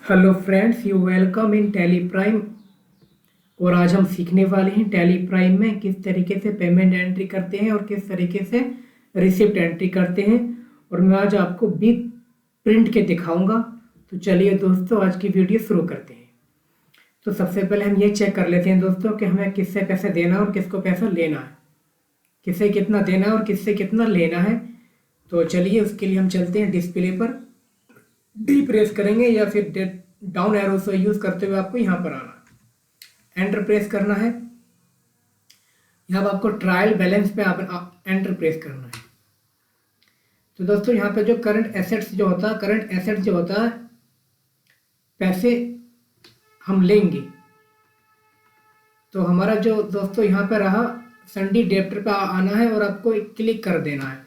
Hello friends, you welcome in tally prime. और आज हम सीखने वाले हैं टैली प्राइम में किस तरीके से पेमेंट एंट्री करते हैं और किस तरीके से रिसिप्ट एंट्री करते हैं। और मैं आज आपको बिल प्रिंट के दिखाऊंगा। तो चलिए दोस्तों, आज की वीडियो शुरू करते हैं। तो सबसे पहले हम ये चेक कर लेते हैं दोस्तों कि हमें किससे पैसे देना और किसको पैसा लेना है, किससे कितना देना है और किससे कितना लेना है। तो चलिए उसके लिए हम चलते हैं डिस्प्ले पर, डी प्रेस करेंगे या फिर डाउन एरो से यूज़ करते हुए आपको यहाँ पर आना है, एंटर प्रेस करना है। यहाँ पर आपको ट्रायल बैलेंस पे आप एंटर प्रेस करना है। तो दोस्तों यहाँ पे जो करंट एसेट्स जो होता है, करंट एसेट जो होता है, पैसे हम लेंगे। तो हमारा जो दोस्तों यहाँ पे रहा संडी डेप्टर पे आना है और आपको क्लिक कर देना है।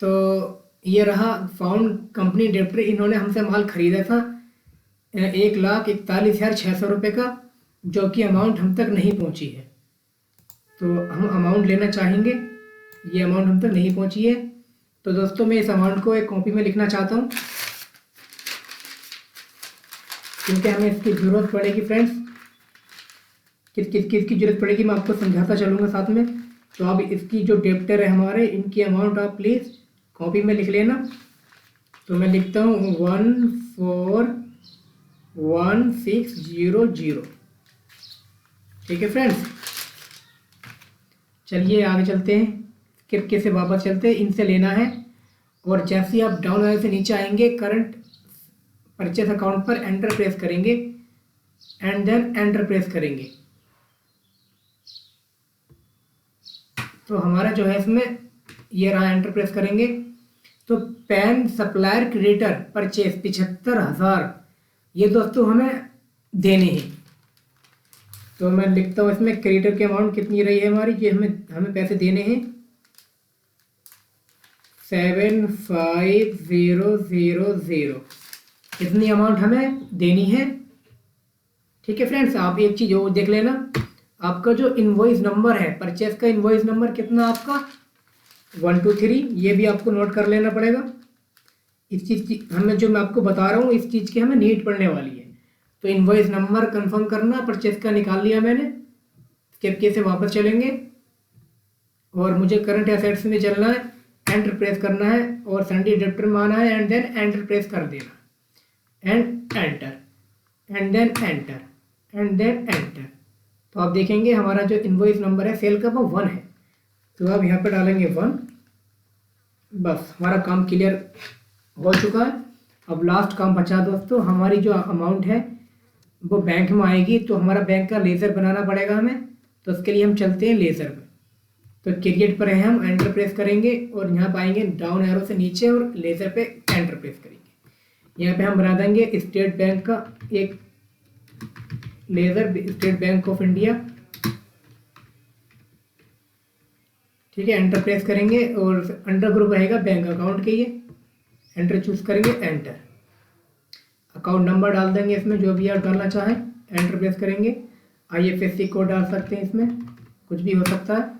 तो ये रहा फाउंड कंपनी डेप्टर, इन्होंने हमसे माल खरीदा था 1,41,600 रुपये का, जो कि अमाउंट हम तक नहीं पहुंची है। तो हम अमाउंट लेना चाहेंगे, ये अमाउंट हम तक नहीं पहुंची है। तो दोस्तों मैं इस अमाउंट को एक कॉपी में लिखना चाहता हूं, क्योंकि हमें इसकी ज़रूरत पड़ेगी फ्रेंड्स। किसकी ज़रूरत पड़ेगी मैं आपको समझाता चलूँगा साथ में। तो अब इसकी जो डेप्टर है हमारे, इनकी अमाउंट आप प्लीज़ कॉपी में लिख लेना। तो मैं लिखता हूँ 141600। ठीक है फ्रेंड्स, चलिए आगे चलते हैं। किसके से वापस चलते हैं, इनसे लेना है। और जैसे ही आप डाउन एरो से नीचे आएंगे, करंट परचेस अकाउंट पर एंटर प्रेस करेंगे एंड देन एंटर प्रेस करेंगे। तो हमारा जो है इसमें ये रहा, एंटर प्रेस करेंगे। तो पैन सप्लायर क्रेडिटर परचेस 75,000 ये दोस्तों हमें देने हैं। तो मैं लिखता हूँ इसमें क्रेडिटर की अमाउंट कितनी रही है हमारी, ये हमें पैसे देने हैं 75,000, इतनी अमाउंट हमें देनी है। ठीक है फ्रेंड्स, आप एक चीज़ और देख लेना, आपका जो इनवॉइस नंबर है, परचेस का इनवॉइस नंबर कितना आपका 123, ये भी आपको नोट कर लेना पड़ेगा। इस चीज़ की हमें, जो मैं आपको बता रहा हूँ, इस चीज़ की हमें नीड पड़ने वाली है। तो इनवॉइस नंबर कंफर्म करना, परचेस का निकाल लिया मैंने। के से वापस चलेंगे और मुझे करंट एसेट्स में चलना है, एंटर प्रेस करना है और संडी डेप्टर में आना है एंड देन एंटर प्रेस कर देना and enter and then enter and then enter. तो आप देखेंगे हमारा जो इनवॉइस नंबर है सेल का वो 1 है। तो आप यहाँ पर डालेंगे 1। बस हमारा काम क्लियर हो चुका है। अब लास्ट काम बचा दोस्तों, हमारी जो अमाउंट है वो बैंक में आएगी। तो हमारा बैंक का लेज़र बनाना पड़ेगा हमें। तो उसके लिए हम चलते हैं लेज़र में। तो क्रिएट पर है, हम एंटर प्रेस करेंगे और यहाँ पर आएंगे डाउन एरो से नीचे और लेज़र पे एंटर प्रेस करेंगे। यहाँ पे हम बना देंगे स्टेट बैंक का एक laser, state bank of India. ठीक है, एंटर प्रेस करेंगे और अंडर ग्रुप रहेगा बैंक अकाउंट के, ये एंटर चूज करेंगे, एंटर। अकाउंट नंबर डाल देंगे इसमें, जो भी आप डालना चाहें, एंटर प्रेस करेंगे। IFSC कोड डाल सकते हैं, इसमें कुछ भी हो सकता है,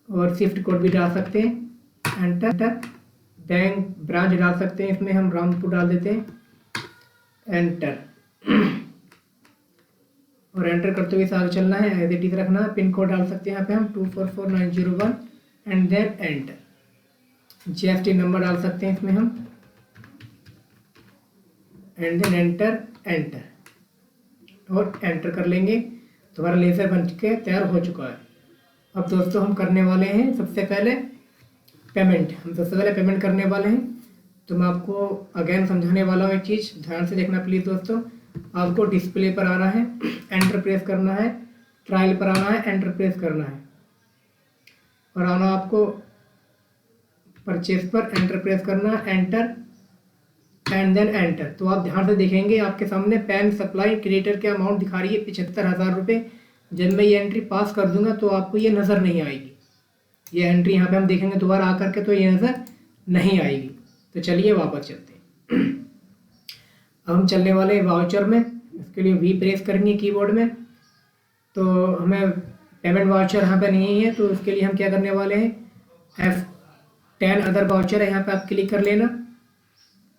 और स्विफ्ट कोड भी डाल सकते हैं, एंटर। बैंक ब्रांच डाल सकते हैं, इसमें हम रामपुर डाल देते हैं, एंटर। और एंटर करते हुए आगे चलना है, एज इट इज रखना है। पिन कोड डाल सकते हैं यहाँ पे हम 244901 and then enter. GST number डाल सकते हैं इसमें हम, एंड देन एंटर एंटर और एंटर कर लेंगे। तो हमारा लेज़र बन के तैयार हो चुका है। अब दोस्तों हम करने वाले हैं सबसे पहले पेमेंट, करने वाले हैं। तो मैं आपको अगेन समझाने वाला हूँ एक चीज़, ध्यान से देखना प्लीज़ दोस्तों। आपको डिस्प्ले पर आना है, एंटर प्रेस करना है, ट्रायल पर आना है, एंटर प्रेस करना है, और आना आपको परचेस पर, एंटर प्रेस करना है, एंटर एंड देन एंटर। तो आप ध्यान से देखेंगे आपके सामने पैन सप्लाई क्रेडिटर की अमाउंट दिखा रही है 75,000 रुपये। जब मैं ये एंट्री पास कर दूंगा तो आपको ये नज़र नहीं आएगी, ये एंट्री यहाँ पे हम देखेंगे दोबारा आकर के तो ये नज़र नहीं आएगी। तो चलिए वापस चलते हैं। अब हम चलने वाले वाउचर में, इसके लिए वी प्रेस करेंगे कीबोर्ड में। तो हमें पेमेंट वाउचर यहाँ पे नहीं है, तो उसके लिए हम क्या करने वाले हैं, F10 अदर वाउचर है, यहाँ पे आप क्लिक कर लेना।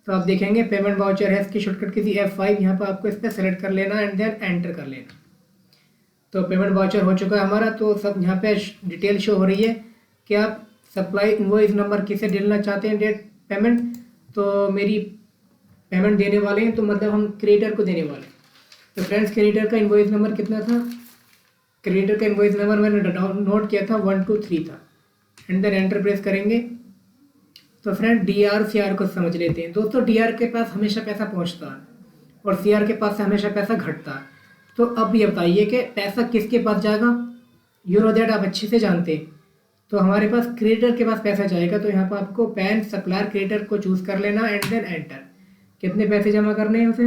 तो आप देखेंगे पेमेंट वाउचर है, इसकी शॉर्टकट की थी F5, यहाँ पर आपको इस पर सेलेक्ट कर लेना एंड देन एंटर कर लेना। तो पेमेंट वाउचर हो चुका है हमारा। तो सब यहाँ पे डिटेल शो हो रही है कि आप सप्लाई इनवॉइस नंबर किसे देना चाहते हैं डेट पेमेंट। तो मेरी पेमेंट देने वाले हैं, तो मतलब हम क्रिएटर को देने वाले हैं। तो फ्रेंड्स क्रिएटर का इनवॉइस नंबर कितना था? क्रिएटर का इनवॉइस नंबर मैंने नोट किया था 123 था एंड देन एंटर प्रेस करेंगे। तो फ्रेंड DR CR को समझ लेते हैं दोस्तों। DR के पास हमेशा पैसा पहुंचता है और CR के पास से हमेशा पैसा घटता है। तो अब ये बताइए कि पैसा किसके पास जाएगा? यू नो दैट, आप अच्छे से जानते हैं। तो हमारे पास क्रिएटर के पास पैसा जाएगा। तो यहाँ पर आपको पैन सप्लायर क्रिएटर को चूज़ कर लेना एंड देन एंटर। कितने पैसे जमा करने हैं उसे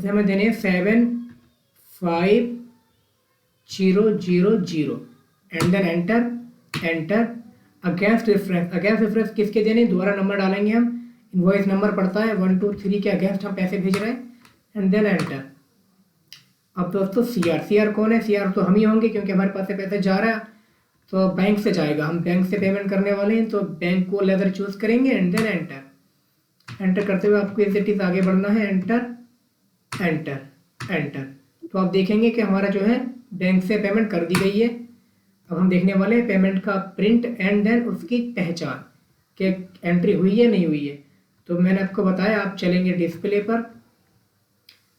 हमें देने हैं 75000 and then enter. Against reference किसके देने? दोबारा नंबर डालेंगे हम। इनवॉइस नंबर पड़ता है 123 के अगेंस्ट हम पैसे भेज रहे हैं एंड देन एंटर। अब दोस्तों CR कौन है? CR तो हम ही होंगे क्योंकि हमारे पास से पैसा जा रहा है। तो बैंक से जाएगा, हम बैंक से पेमेंट करने वाले हैं। तो बैंक को लेदर चूज़ करेंगे एंड देन एंटर करते हुए आपको इस इट आगे बढ़ना है। एंटर। तो आप देखेंगे कि हमारा जो है बैंक से पेमेंट कर दी गई है। अब हम देखने वाले हैं पेमेंट का प्रिंट एंड देन उसकी पहचान कि एंट्री हुई है नहीं हुई है। तो मैंने आपको बताया, आप चलेंगे डिस्प्ले पर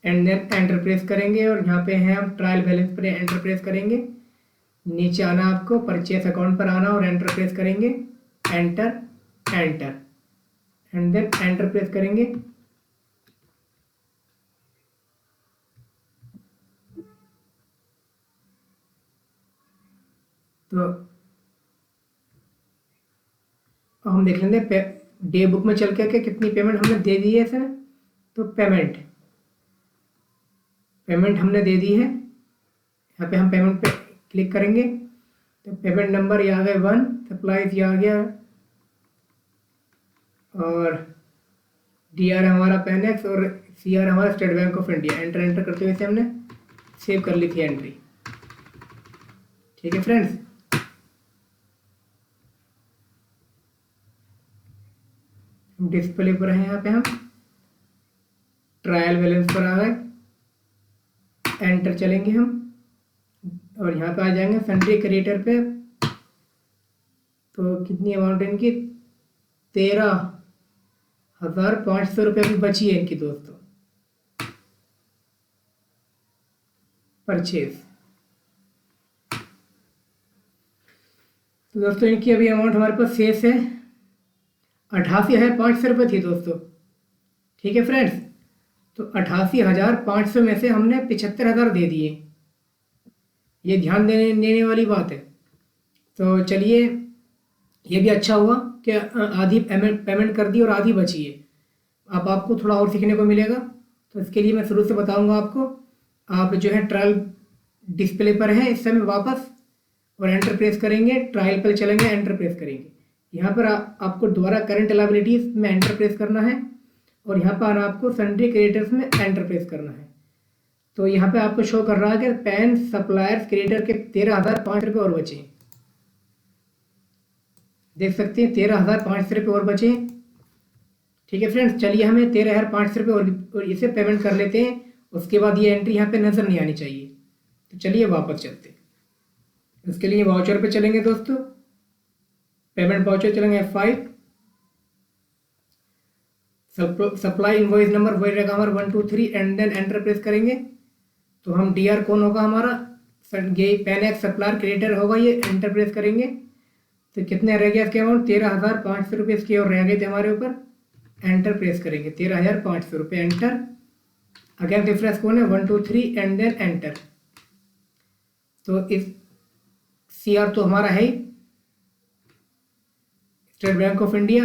एंड देन एंटर प्रेस करेंगे और यहाँ पे है हम ट्रायल बैलेंस पर एंटर प्रेस करेंगे। नीचे आना आपको, परचेस अकाउंट पर आना और एंटर प्रेस करेंगे। Enter and then enter press करेंगे। तो हम देख लेंगे डे बुक में चल के कितनी पेमेंट हमने दे दी है सर। तो पेमेंट हमने दे दी है। यहाँ पे हम पेमेंट पे क्लिक करेंगे तो पेमेंट नंबर ये आ गया 1, सप्लाईज ये आ गया और DR हमारा पैनेक्स और CR हमारा state bank of India. Enter करते हुए से हमने सेव कर ली थी एंट्री। ठीक है फ्रेंड्स, डिस्प्ले पर है, यहाँ पे हम ट्रायल बैलेंस पर आ गए। एंटर चलेंगे हम और यहाँ पे आ जाएंगे सन्ड्री क्रिएटर पे। तो कितनी अमाउंट है इनकी? 13,500 रुपये भी बची है इनकी दोस्तों परचेज। तो दोस्तों इनकी अभी अमाउंट हमारे पास शेष है 88,500 रुपये थी दोस्तों। ठीक है फ्रेंड्स, तो 88,500 में से हमने 75,000 दे दिए। ये ध्यान देने वाली बात है। तो चलिए, ये भी अच्छा हुआ कि आधी पेमेंट कर दी और आधी बची है। अब आपको थोड़ा और सीखने को मिलेगा। तो इसके लिए मैं शुरू से बताऊंगा आपको। आप जो है ट्रायल डिस्प्ले पर है इस समय वापस और एंटर प्रेस करेंगे। ट्रायल पर चलेंगे, एंटर प्रेस करेंगे। यहाँ पर आपको दोबारा करंट लायबिलिटीज में एंटर प्रेस करना है और यहाँ पर आना आपको सन्ड्री क्रिएटर्स में एंटर प्रेस करना है। तो यहाँ पे आपको शो कर रहा है कि पैन सप्लायर्स क्रिएटर के 13,500 रुपये और बचे। देख सकते हैं 13,500 रुपये और बचे। ठीक है फ्रेंड्स, चलिए हमें 13,500 रुपये और इसे पेमेंट कर लेते हैं। उसके बाद ये एंट्री यहाँ पे नज़र नहीं आनी चाहिए। तो चलिए वापस चलते हैं। इसके लिए वाउचर पे चलेंगे दोस्तों। पेमेंट वाउचर चलेंगे F5। सप्लाई इनवॉइस नंबर वही रहेगा हमारा 123 एंड देन एंटर प्रेस करेंगे। तो हम DR कौन होगा हमारा? पैनेक्स सप्लायर क्रिएटर होगा ये। एंटर प्रेस करेंगे तो कितने रह गया इसके अमाउंट? 13,500 रुपये इसके और रह गए थे हमारे ऊपर। एंटर प्रेस करेंगे 13,500 रुपये। एंटर। अगेन डिफरेंस कौन है? 123 एंड देन एंटर। तो इस CR तो हमारा है state bank of India.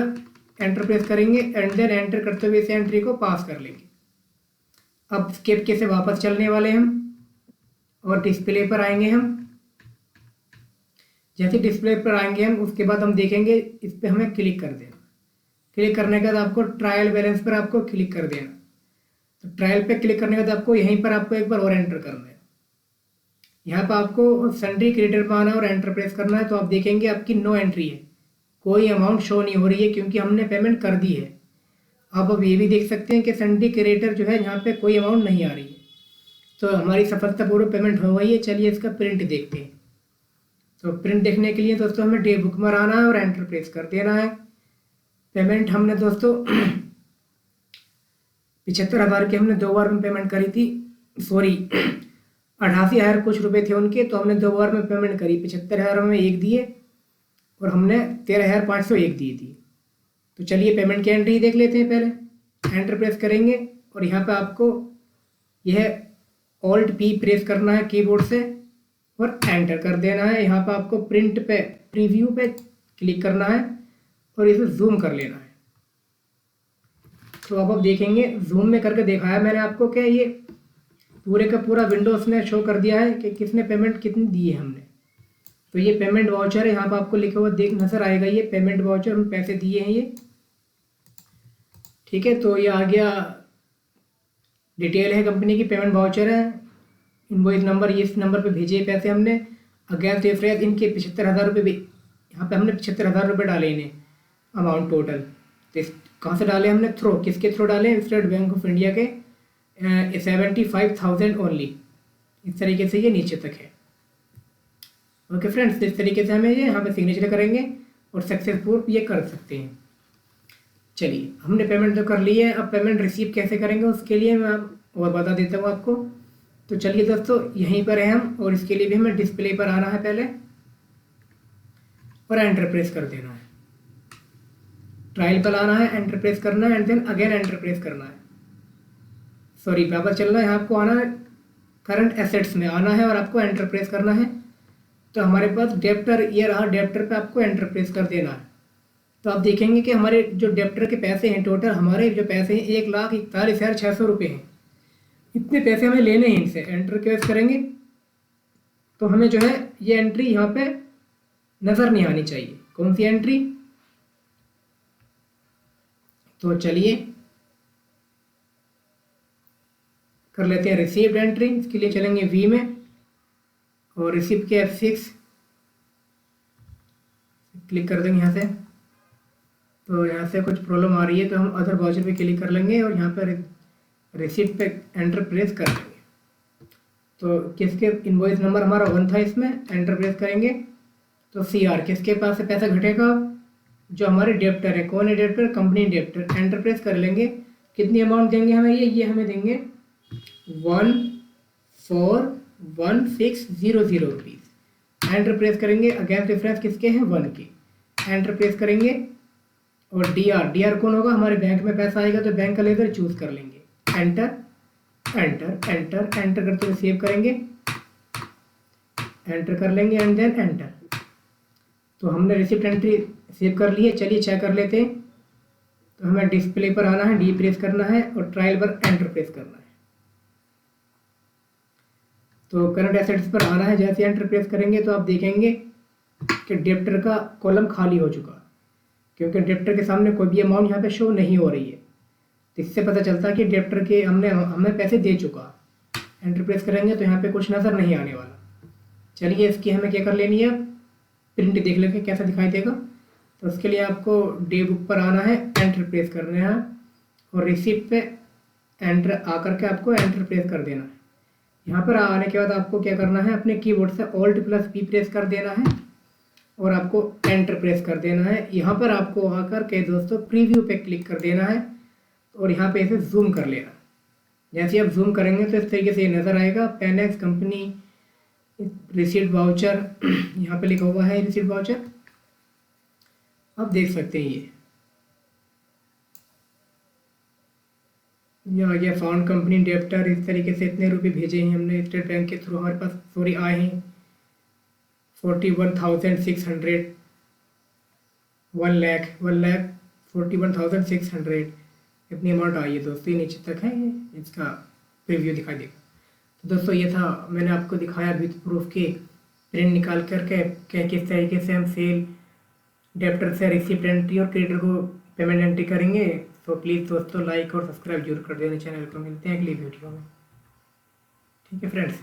Enter press करेंगे एंड देन एंटर करते हुए इस एंट्री को पास कर लेंगे। अब स्केप के से वापस चलने वाले हम और डिस्प्ले पर आएंगे हम। जैसे डिस्प्ले पर आएंगे हम उसके बाद हम देखेंगे इस पर हमें क्लिक कर देना। क्लिक करने के बाद आपको ट्रायल बैलेंस पर आपको क्लिक कर देना। तो ट्रायल पे क्लिक करने के बाद आपको यहीं पर आपको एक बार और एंटर करना है। यहाँ पर आपको सन्ड्री क्रिएटर पर आना और एंटर प्रेस करना है। तो आप देखेंगे आपकी नो एंट्री है, कोई अमाउंट शो नहीं हो रही है क्योंकि हमने पेमेंट कर दी है। आप अब ये भी देख सकते हैं कि संडे क्रिएटर जो है यहाँ पे कोई अमाउंट नहीं आ रही है। तो हमारी सफलतापूर्वक पेमेंट हो गई है। चलिए इसका प्रिंट देखते हैं। तो प्रिंट देखने के लिए दोस्तों हमें डे बुक में आना है और एंटर प्रेस कर देना है। पेमेंट हमने दोस्तों 75,000 की हमने 2 बार में पेमेंट करी थी। सॉरी 88,000 कुछ रुपए थे उनके, तो हमने 2 बार में पेमेंट करी। 75,000 में एक दिए और हमने 13,501 दी थी। तो चलिए पेमेंट की एंट्री देख लेते हैं। पहले एंटर प्रेस करेंगे और यहाँ पे आपको यह ऑल्ट पी प्रेस करना है कीबोर्ड से और एंटर कर देना है। यहाँ पे आपको प्रिंट पे प्रीव्यू पे क्लिक करना है और इसे जूम कर लेना है। तो अब आप देखेंगे जूम में करके दिखाया मैंने आपको कि ये पूरे का पूरा विंडोज ने शो कर दिया है कि किसने पेमेंट कितनी दी है हमने। तो ये पेमेंट वाउचर है, यहाँ पर आपको लिखा हुआ देख नजर आएगा, ये पेमेंट वाउचर हम पैसे दिए हैं ये। ठीक है, तो ये आ गया, डिटेल है कंपनी की, पेमेंट वाउचर है, इनवॉइस नंबर, ये इस नंबर पे भेजे पैसे हमने। अगेंस्ट एफरेज इनके 75,000 रुपये, यहाँ पे हमने 75,000 रुपये डाले इन्हें अमाउंट टोटल। तो कहाँ से डाले हमने? थ्रो, किसके थ्रू डाले? स्टेट बैंक ऑफ इंडिया के 75,000 ओनली। इस तरीके से ये नीचे तक है। ओके फ्रेंड्स, इस तरीके से हमें ये यहाँ पे सिग्नेचर करेंगे और सक्सेसफुल ये कर सकते हैं। चलिए हमने पेमेंट तो कर ली है, अब पेमेंट रिसीव कैसे करेंगे उसके लिए मैं और बता देता हूँ आपको। तो चलिए दोस्तों यहीं पर है हम, और इसके लिए भी हमें डिस्प्ले पर आना है पहले और एंटर प्रेस कर देना है। ट्रायल पर आना है, एंटर प्रेस करना है and then again enter press करना है। सॉरी वापस चलना है, आपको आना है करंट एसेट्स में आना है और आपको एंटर प्रेस करना है। तो हमारे पास डेप्टर ये रहा, डेप्टर पे आपको एंटर प्रेस कर देना है। तो आप देखेंगे कि हमारे जो डेप्टर के पैसे हैं, टोटल हमारे जो पैसे हैं 1,41,600 रुपये हैं। इतने पैसे हमें लेने हैं इनसे। एंटर प्रेस करेंगे तो हमें जो है ये एंट्री यहाँ पे नज़र नहीं आनी चाहिए। कौन सी एंट्री? तो चलिए कर लेते हैं रिसीव्ड एंट्री। इसके लिए चलेंगे वी में और रिसीव के F6 क्लिक कर देंगे यहाँ से। तो यहाँ से कुछ प्रॉब्लम आ रही है तो हम अदर ब्राउज़र पे क्लिक कर लेंगे और यहाँ पर रिसीप्ट पे एंटर प्रेस कर देंगे। तो किसके इनवॉइस नंबर हमारा 1 था, इसमें एंटर प्रेस करेंगे तो CR किसके पास से पैसा घटेगा? जो हमारे डेप्टर है। कौन है debtor? Company debtor. Enter press कर लेंगे। कितनी अमाउंट देंगे हमें? ये हमें देंगे 14,1600 रुपीज़। एंटर प्रेस करेंगे। अगेंस्ट डिफरेंस किसके हैं? 1 के। एंटर प्रेस करेंगे और DR कौन होगा? हमारे बैंक में पैसा आएगा तो बैंक का लेकर चूज कर लेंगे। एंटर एंटर एंटर एंटर करते हुए सेव करेंगे, एंटर कर लेंगे एंड देन एंटर। तो हमने रिसिप्ट एंट्री सेव कर ली है। चलिए चेक कर लेते हैं। तो हमें डिस्प्ले पर आना है, डी प्रेस करना है और ट्रायल पर एंटर प्रेस करना है। तो करंट एसेट्स पर आना है। जैसे एंटर प्रेस करेंगे तो आप देखेंगे कि डेप्टर का कॉलम खाली हो चुका, क्योंकि डेप्टर के सामने कोई भी अमाउंट यहाँ पे शो नहीं हो रही है। तो इससे पता चलता है कि डेप्टर के हमें पैसे दे चुका। एंटर प्रेस करेंगे तो यहाँ पे कुछ नज़र नहीं आने वाला। चलिए इसकी हमें क्या कर लेनी है, प्रिंट देख लेंगे कैसा दिखाई देगा। तो उसके लिए आपको डे बुक पर आना है, एंटर प्रेस करना है और रिसिप्ट पे एंटर आकर के आपको एंटर प्रेस कर देना है। यहाँ पर आने के बाद आपको क्या करना है, अपने कीबोर्ड से Alt+P प्रेस कर देना है और आपको एंटर प्रेस कर देना है। यहाँ पर आपको आकर के दोस्तों प्रीव्यू पे क्लिक कर देना है और यहाँ पे इसे जूम कर लेना। जैसे आप जूम करेंगे तो इस तरीके से ये नज़र आएगा। पेनेक्स कंपनी रिसीट वाउचर, यहाँ पे लिखा हुआ है रिसीट वाउचर, आप देख सकते हैं। ये आ गया फाउंड कंपनी डेप्टर। इस तरीके से इतने रुपए भेजे हैं हमने स्टेट बैंक के थ्रू, हमारे पास सॉरी आए हैं 41,600, 1,41,600 इतनी अमाउंट आई है दोस्तों। नीचे तक है, इसका प्रीव्यू दिखाई देगा। तो दोस्तों ये था, मैंने आपको दिखाया विद प्रूफ के प्रिंट निकाल करके किस तरीके से हम सेल डेप्टर से रिसिप्ट एंट्री और क्रेडिटर को पेमेंट एंट्री करेंगे। तो प्लीज़ दोस्तों लाइक और सब्सक्राइब जरूर कर देना चैनल को। मिलते हैं अगली वीडियो में। ठीक है फ्रेंड्स।